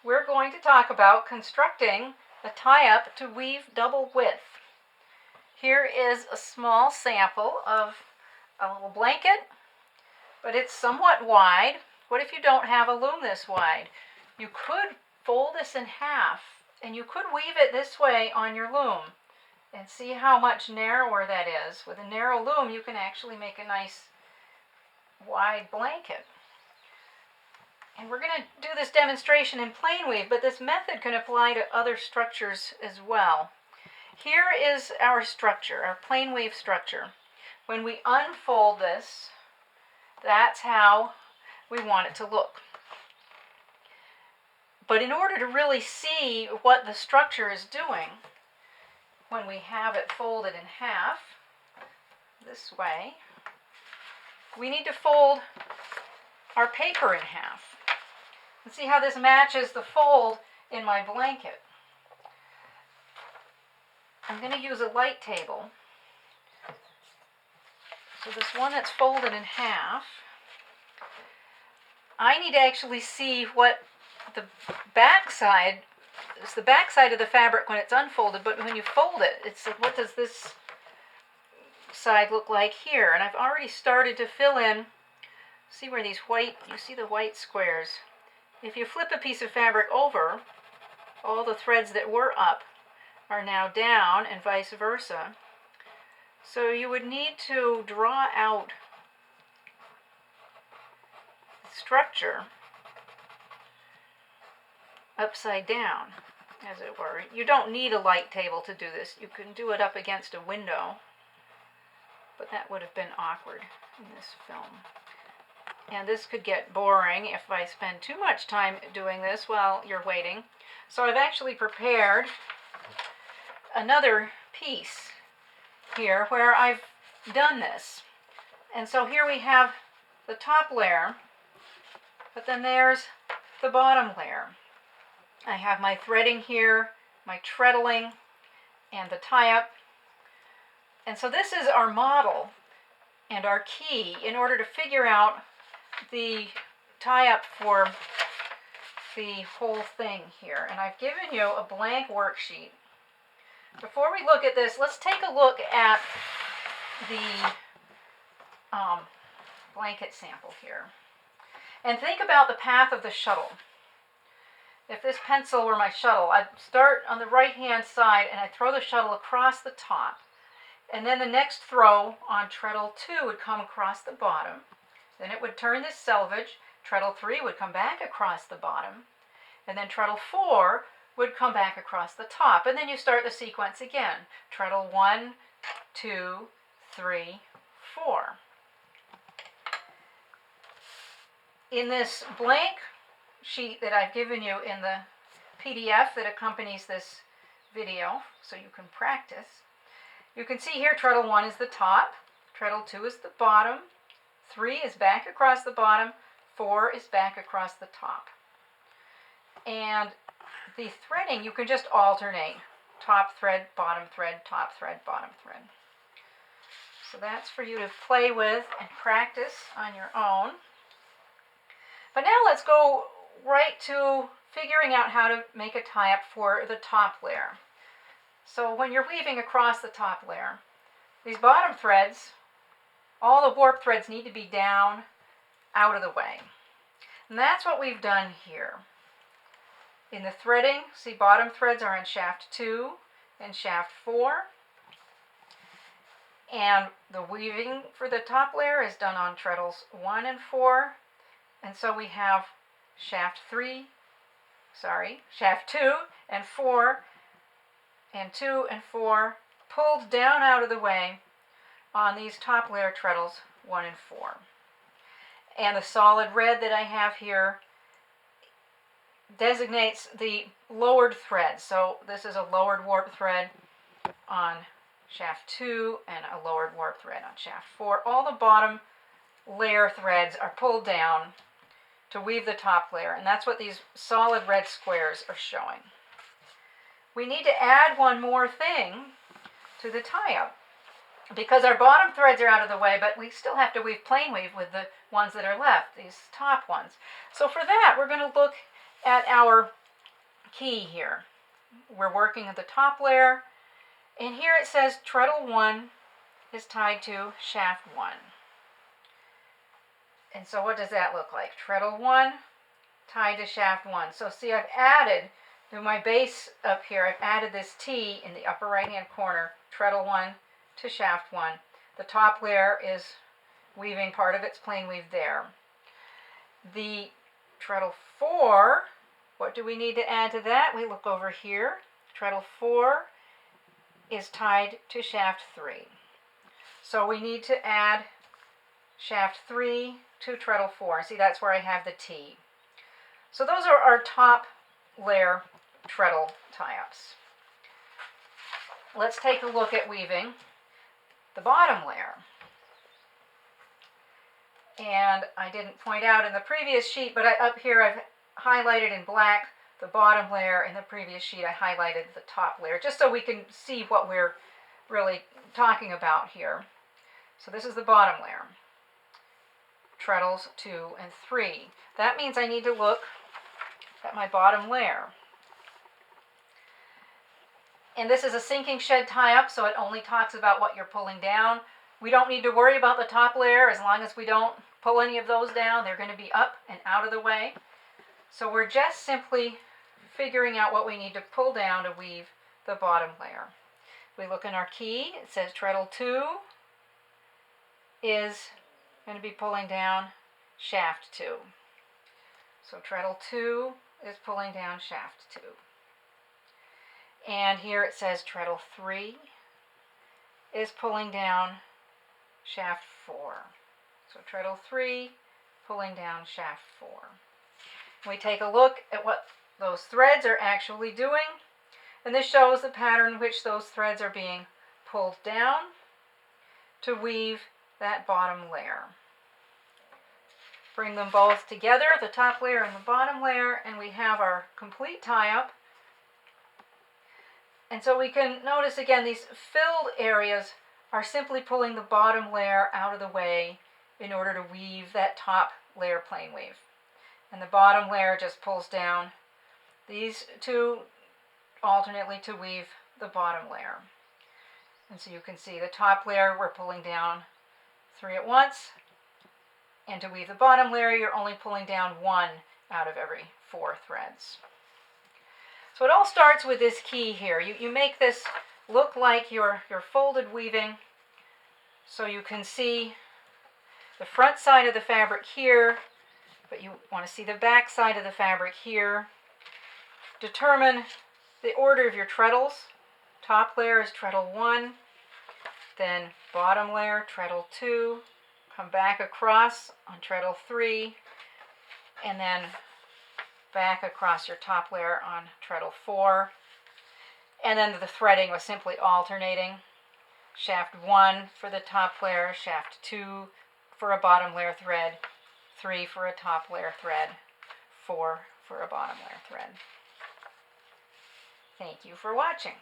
we're going to talk about constructing a tie-up to weave double width. Here is a small sample of a little blanket, but it's somewhat wide. What if you don't have a loom this wide? You could fold this in half, and you could weave it this way on your loom, and see how much narrower that is. With a narrow loom, you can actually make a nice wide blanket. And we're going to do this demonstration in plain weave, but this method can apply to other structures as well. Here is our structure, our plain weave structure. When we unfold this, that's how we want it to look. But in order to really see what the structure is doing, when we have it folded in half, this way, we need to fold our paper in half. And see how this matches the fold in my blanket. I'm going to use a light table. So this one that's folded in half, I need to actually see what the back side is. The back side of the fabric when it's unfolded, but when you fold it, it's like, what does this side look like here? And I've already started to fill in. See where these white, you see the white squares. If you flip a piece of fabric over, all the threads that were up are now down and vice versa. So you would need to draw out the structure upside down, as it were. You don't need a light table to do this. You can do it up against a window, but that would have been awkward in this film. And this could get boring if I spend too much time doing this while you're waiting. So I've actually prepared another piece here where I've done this. And so here we have the top layer, but then there's the bottom layer. I have my threading here, my treadling, and the tie-up. And so this is our model and our key in order to figure out the tie-up for the whole thing here. And I've given you a blank worksheet. Before we look at this, let's take a look at the blanket sample here. And think about the path of the shuttle. If this pencil were my shuttle, I'd start on the right-hand side and I'd throw the shuttle across the top. And then the next throw on treadle 2 would come across the bottom. Then it would turn this selvage. Treadle 3 would come back across the bottom. And then treadle 4 would come back across the top. And then you start the sequence again. Treadle 1, 2, 3, 4. In this blank sheet that I've given you in the PDF that accompanies this video, so you can practice, you can see here treadle 1 is the top, treadle 2 is the bottom, 3 is back across the bottom, 4 is back across the top. And the threading, you can just alternate. Top thread, bottom thread, top thread, bottom thread. So that's for you to play with and practice on your own. But now let's go right to figuring out how to make a tie-up for the top layer. So when you're weaving across the top layer, these bottom threads, all the warp threads need to be down, out of the way. And that's what we've done here. In the threading, see bottom threads are in shaft 2 and shaft 4. And the weaving for the top layer is done on treadles 1 and 4. And so we have shaft 2 and 4 and 2 and 4 pulled down out of the way on these top layer treadles 1 and 4. And the solid red that I have here designates the lowered thread. So this is a lowered warp thread on shaft 2 and a lowered warp thread on shaft 4. All the bottom layer threads are pulled down to weave the top layer, and that's what these solid red squares are showing. We need to add one more thing to the tie-up because our bottom threads are out of the way, but we still have to weave plain weave with the ones that are left, these top ones. So for that, we're going to look at our key here. We're working at the top layer, and here it says treadle 1 is tied to shaft 1. And so what does that look like? Treadle 1 tied to shaft 1. So see, I've added to my base up here, I've added this T in the upper right hand corner, treadle 1 to shaft 1. The top layer is weaving part of its plain weave there. The treadle 4, what do we need to add to that? We look over here. Treadle 4 is tied to shaft 3. So we need to add shaft 3 to treadle 4. See, that's where I have the T. So those are our top layer treadle tie-ups. Let's take a look at weaving the bottom layer. And I didn't point out in the previous sheet, but up here I've highlighted in black the bottom layer. In the previous sheet I highlighted the top layer, just so we can see what we're really talking about here. So this is the bottom layer. Treadles 2 and 3. That means I need to look at my bottom layer. And this is a sinking shed tie-up, so it only talks about what you're pulling down. We don't need to worry about the top layer as long as we don't pull any of those down. They're going to be up and out of the way. So we're just simply figuring out what we need to pull down to weave the bottom layer. We look in our key, it says treadle 2 is going to be pulling down shaft 2. So treadle 2 is pulling down shaft 2. And here it says treadle 3 is pulling down shaft 4. So treadle 3 pulling down shaft 4. We take a look at what those threads are actually doing, and this shows the pattern in which those threads are being pulled down to weave that bottom layer. Bring them both together, the top layer and the bottom layer, and we have our complete tie-up. And so we can notice again, these filled areas are simply pulling the bottom layer out of the way in order to weave that top layer plain weave. And the bottom layer just pulls down these two alternately to weave the bottom layer. And so you can see the top layer we're pulling down 3 at once, and to weave the bottom layer you're only pulling down 1 out of every 4 threads. So it all starts with this key here. You make this look like your folded weaving, so you can see the front side of the fabric here, but you want to see the back side of the fabric here. Determine the order of your treadles. Top layer is treadle 1, then bottom layer treadle 2, come back across on treadle 3, and then back across your top layer on treadle 4. And then the threading was simply alternating. Shaft 1 for the top layer, shaft 2 for a bottom layer thread, 3 for a top layer thread, 4 for a bottom layer thread. Thank you for watching.